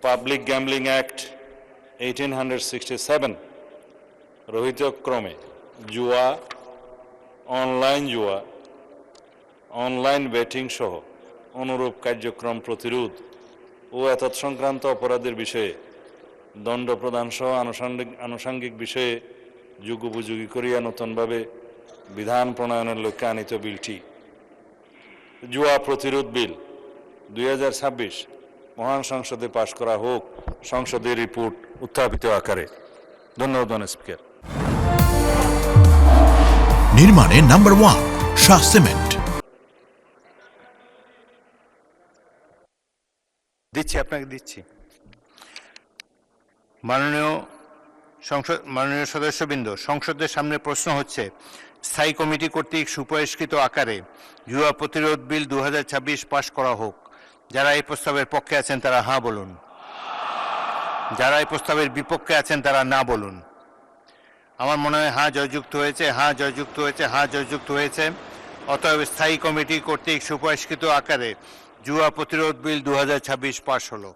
Public gambling act 1867 রহিতক্রমে জুয়া, online betting সহ অনুরূপ কার্যক্রম প্রতিরোধ ও এতৎসংক্রান্ত অপরাধের বিষয়ে দণ্ড প্রদান সহ আনুষঙ্গিক বিষয়ে যুগোপযোগী করিয়া নতুনভাবে বিধান প্রণয়নের লক্ষ্যে আনিত বিলটি জুয়া প্রতিরোধ বিল 2026 মহান সংসদে পাশ করা হোক, সংসদের রিপোর্ট উত্থাপিত আকারে। ধন্যবাদ স্পিকার। নির্মাণে নাম্বার 1 শাহ সিমেন্ট। আপনাকে দিচ্ছি। মাননীয় সদস্যবৃন্দ, সংসদের সামনে প্রশ্ন হচ্ছে স্থায়ী কমিটি কর্তৃক সুপারিশকৃত আকারে জুয়া প্রতিরোধ বিল 2026 পাশ করা হোক। যারা এই প্রস্তাবের পক্ষে আছেন তারা হ্যাঁ বলুন, যারা এই প্রস্তাবের বিপক্ষে আছেন তারা না বলুন। আমার মনে হয় হ্যাঁ জয়যুক্ত হয়েছে, হ্যাঁ জয়যুক্ত হয়েছে, হ্যাঁ জয়যুক্ত হয়েছে। অতএব স্থায়ী কমিটি কর্তৃক সুপারিশকৃত আকারে জুয়া প্রতিরোধ বিল 2026 পাশ হলো।